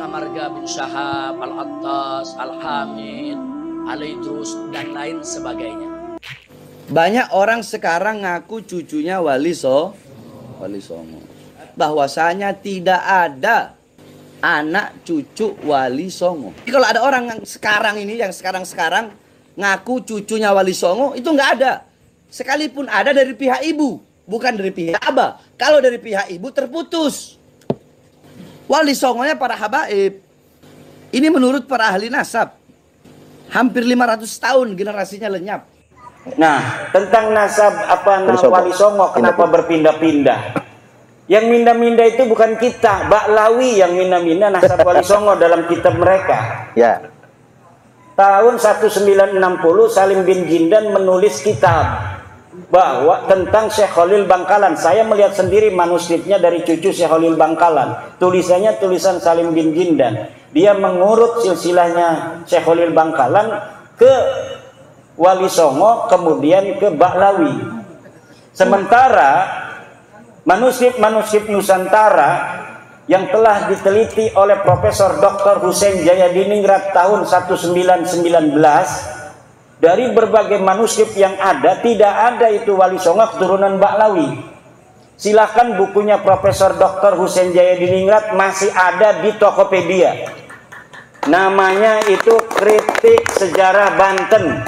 Marga bin Syahab, Al-Attas, Al-Hamid, Al-Idrus, dan lain sebagainya. Banyak orang sekarang ngaku cucunya Wali Songo. Bahwasanya tidak ada anak cucu Wali Songo. Jadi kalau ada orang yang sekarang ini, yang sekarang ngaku cucunya Wali Songo, itu nggak ada. Sekalipun ada dari pihak ibu, bukan dari pihak abah. Kalau dari pihak ibu terputus. Wali Songonya para habaib. Ini menurut para ahli nasab. Hampir 500 tahun generasinya lenyap. Nah, tentang nasab Wali Songo kenapa berpindah-pindah? Yang mindah-mindah itu bukan kita, Baklawi yang mindah-mindah nasab Wali Songo dalam kitab mereka. Ya. Tahun 1960 Salim bin Jindan menulis kitab bahwa tentang Syekh Khalil Bangkalan. Saya melihat sendiri manuskripnya dari cucu Syekh Khalil Bangkalan. Tulisannya tulisan Salim bin Jindan. Dia mengurut silsilahnya Syekh Khalil Bangkalan ke Wali Songo, kemudian ke Baklawi. Sementara manuskrip Nusantara yang telah diteliti oleh Profesor Dr. Husein Jayadiningrat tahun 1919, dari berbagai manuskrip yang ada, tidak ada itu Wali Songo keturunan Baklawi. Silakan bukunya Profesor Dr. Husein Jayadiningrat masih ada di Tokopedia. Namanya itu Kritik Sejarah Banten.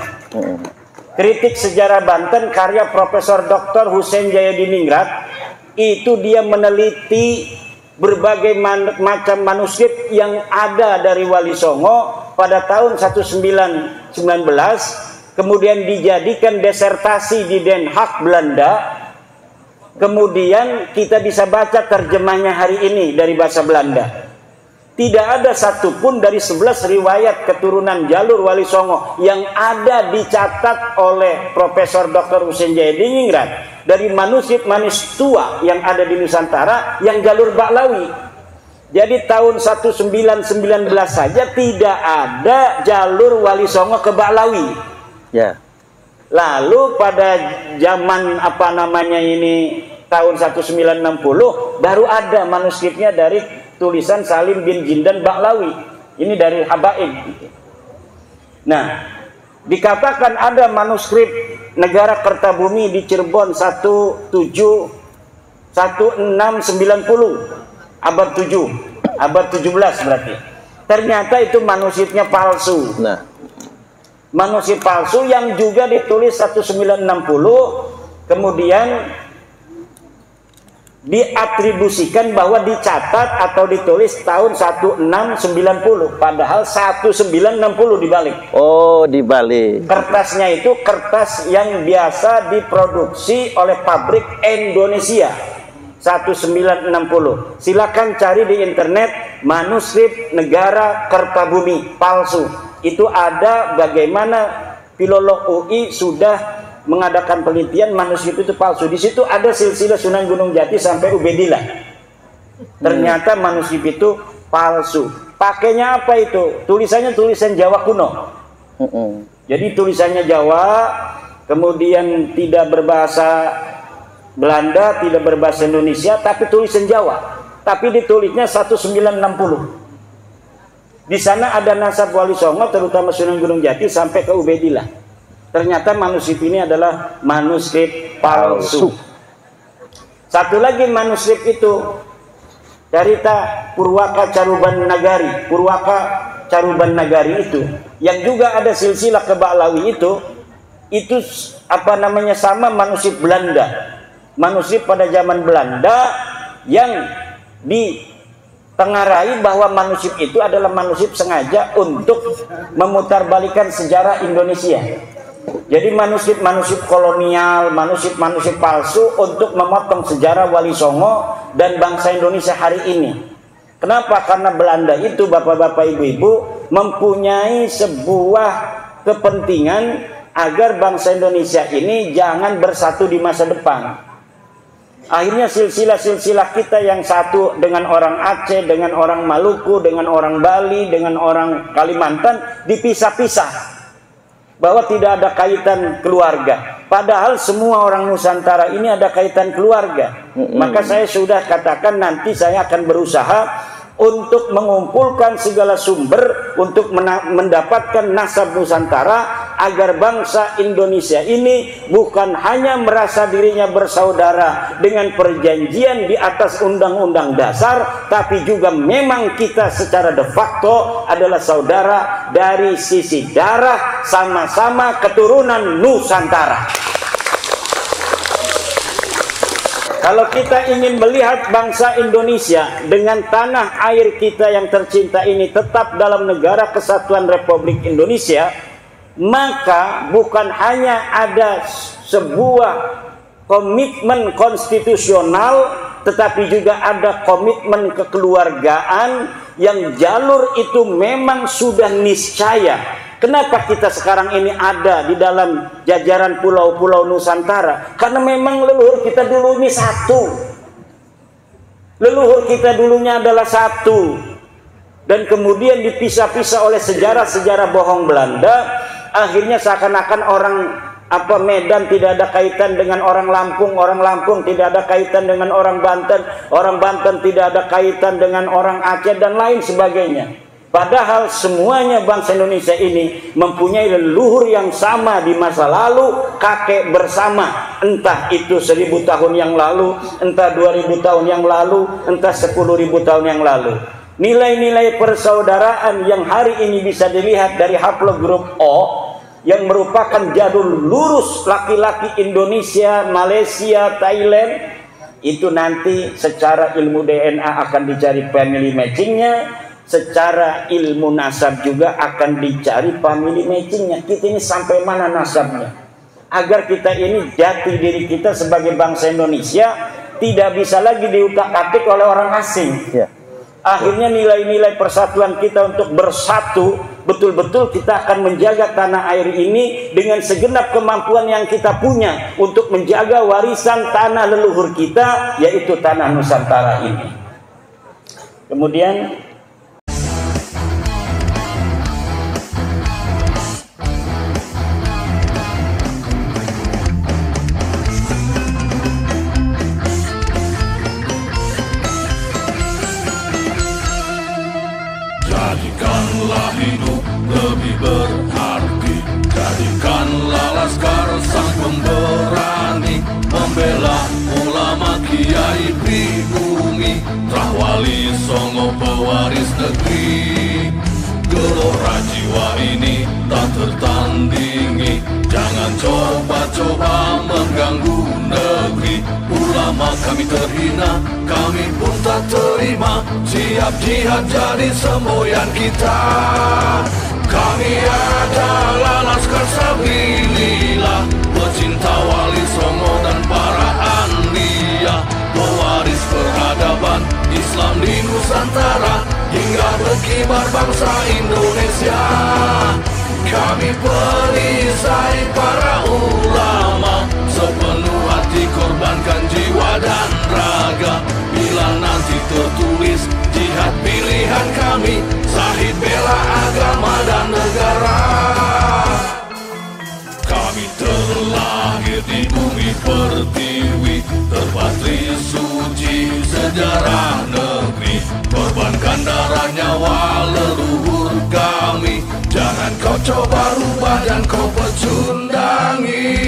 Kritik Sejarah Banten karya Profesor Dr. Husein Jayadiningrat. Itu dia meneliti berbagai macam manuskrip yang ada dari Wali Songo pada tahun 1919, kemudian dijadikan disertasi di Den Haag, Belanda. Kemudian kita bisa baca terjemahnya hari ini dari bahasa Belanda. Tidak ada satupun dari 11 riwayat keturunan jalur Wali Songo yang ada dicatat oleh Profesor Dr. Husein Jayadiningrat dari manuskrip-manuskrip tua yang ada di Nusantara yang jalur Baklawi. Jadi tahun 1919 saja tidak ada jalur Wali Songo ke Baklawi. Ya. Lalu pada zaman tahun 1960 baru ada manuskripnya dari tulisan Salim bin Jindan Baklawi. Ini dari habaib. Nah, dikatakan ada manuskrip Negara Kertabumi di Cirebon 1690 abad 7, abad 17 berarti. Ternyata itu manuskripnya palsu. Nah, manuskrip palsu yang juga ditulis 1960, kemudian diatribusikan bahwa dicatat atau ditulis tahun 1690, padahal 1960 dibalik. oh dibalik. Kertasnya itu kertas yang biasa diproduksi oleh pabrik Indonesia. 1960. Silakan cari di internet manuskrip Negara Kertabumi palsu. Itu ada bagaimana filolog UI sudah mengadakan penelitian manuskrip itu palsu. Di situ ada silsilah Sunan Gunung Jati sampai Ubedillah. Ternyata manuskrip itu palsu. Pakainya apa itu? Tulisannya tulisan Jawa kuno. Jadi tulisannya Jawa, kemudian tidak berbahasa Belanda, tidak berbahasa Indonesia, tapi tulisan Jawa. Tapi ditulisnya 1960. Di sana ada nasab Wali Songo, terutama Sunan Gunung Jati sampai ke Ubedillah. Ternyata manuskrip ini adalah manuskrip palsu. Satu lagi manuskrip itu cerita Purwaka Caruban Nagari. Purwaka Caruban Nagari itu yang juga ada silsilah ke Baklawi itu sama manuskrip Belanda. Manuskrip pada zaman Belanda yang ditengarai bahwa manuskrip itu adalah manuskrip sengaja untuk memutarbalikkan sejarah Indonesia. Jadi manuskrip-manuskrip kolonial, manuskrip-manuskrip palsu untuk memotong sejarah Wali Songo dan bangsa Indonesia hari ini. Kenapa? Karena Belanda itu, bapak-bapak, ibu-ibu, mempunyai sebuah kepentingan agar bangsa Indonesia ini jangan bersatu di masa depan. Akhirnya silsilah-silsilah kita yang satu dengan orang Aceh, dengan orang Maluku, dengan orang Bali, dengan orang Kalimantan dipisah-pisah. Bahwa tidak ada kaitan keluarga. Padahal semua orang Nusantara ini ada kaitan keluarga. Maka saya sudah katakan nanti saya akan berusaha untuk mengumpulkan segala sumber untuk mendapatkan nasab Nusantara, agar bangsa Indonesia ini bukan hanya merasa dirinya bersaudara dengan perjanjian di atas Undang-Undang Dasar, tapi juga memang kita secara de facto adalah saudara dari sisi darah, sama-sama keturunan Nusantara. Kalau kita ingin melihat bangsa Indonesia dengan tanah air kita yang tercinta ini tetap dalam negara kesatuan Republik Indonesia, maka bukan hanya ada sebuah komitmen konstitusional, tetapi juga ada komitmen kekeluargaan yang jalur itu memang sudah niscaya. Kenapa kita sekarang ini ada di dalam jajaran pulau-pulau Nusantara? Karena memang leluhur kita dulu ini satu. Leluhur kita dulunya adalah satu. Dan kemudian dipisah-pisah oleh sejarah-sejarah bohong Belanda. Akhirnya seakan-akan orang Medan tidak ada kaitan dengan orang Lampung tidak ada kaitan dengan orang Banten tidak ada kaitan dengan orang Aceh dan lain sebagainya. Padahal semuanya bangsa Indonesia ini mempunyai leluhur yang sama di masa lalu, kakek bersama, entah itu 1000 tahun yang lalu, entah 2000 tahun yang lalu, entah 10.000 tahun yang lalu. Nilai-nilai persaudaraan yang hari ini bisa dilihat dari haplogrup O, yang merupakan jadul lurus laki-laki Indonesia, Malaysia, Thailand, itu nanti secara ilmu DNA akan dicari family matchingnya, secara ilmu nasab juga akan dicari family matchingnya. Kita ini sampai mana nasabnya, agar kita ini jati diri kita sebagai bangsa Indonesia tidak bisa lagi diutak-atik oleh orang asing. Akhirnya nilai-nilai persatuan kita untuk bersatu, betul-betul kita akan menjaga tanah air ini dengan segenap kemampuan yang kita punya untuk menjaga warisan tanah leluhur kita, yaitu tanah Nusantara ini. Kemudian jadikanlah hidup lebih berarti, jadikanlah laskar sang pemberani, membela ulama kiai pribumi, Rahwali Songo pewaris negeri. Gelora jiwa ini tak tertandingi, jangan coba-coba mengganggu negeri. Ulama kami terhina, kami pun tak terima, siap jihad jadi semboyan kita. Kami adalah laskar sabilillah, pecinta Wali Songo dan para anbiya, pewaris peradaban Islam di Nusantara, hingga berkibar bangsa Indonesia. Kami perisai para ulama, sepenuh hati korbankan jiwa dan raga. Bila nanti tertulis jihad pilihan kami, Zahid bela agama dan negara. Kami terlahir di bumi pertiwi, terpatri suci sejarah negeri, korbankan darah nyawa leluhur kami. Jangan kau coba rubah dan kau pecundangi.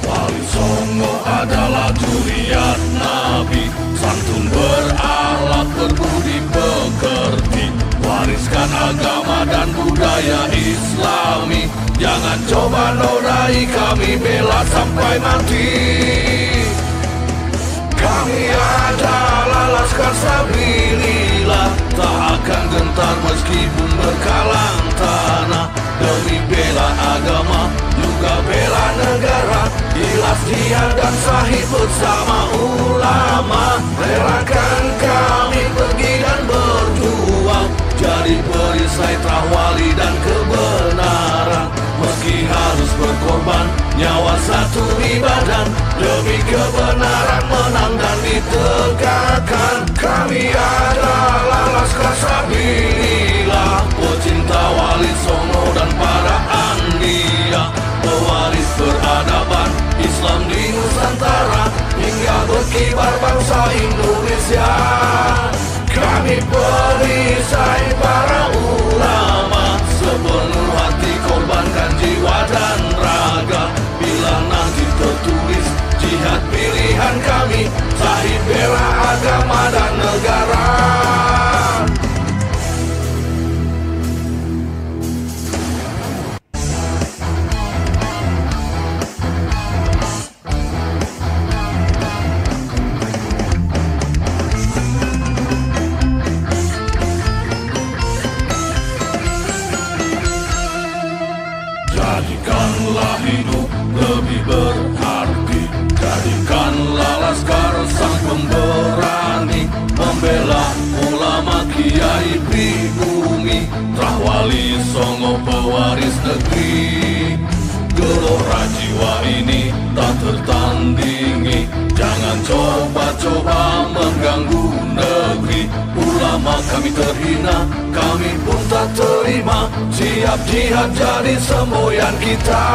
Wali Songo adalah zuriat Nabi, santun berakhlak berbudi pekerti, wariskan agama dan budaya Islami. Jangan coba nodai kami, bela sampai mati. Kami adalah laskar sabilillah, tak akan gentar meskipun berkalang tanah, demi bela agama juga bela negara. Ikhlas jihad dan Zahid bersama ulama, relakan kami pergi dan berjuang, jadi perisai Rahwali dan kebenaran. Meski harus berkorban nyawa satu ibadah, demi kebenaran menang dan ditegakkan. Kami adalah laskar sabilillah, pecinta Wali Songo dan para anbiya, pewaris peradaban Islam di Nusantara, hingga berkibar pewaris negeri. Gelora jiwa ini tak tertandingi, jangan coba-coba mengganggu negeri. Ulama kami terhina, kami pun tak terima, siap jihad jadi semboyan kita.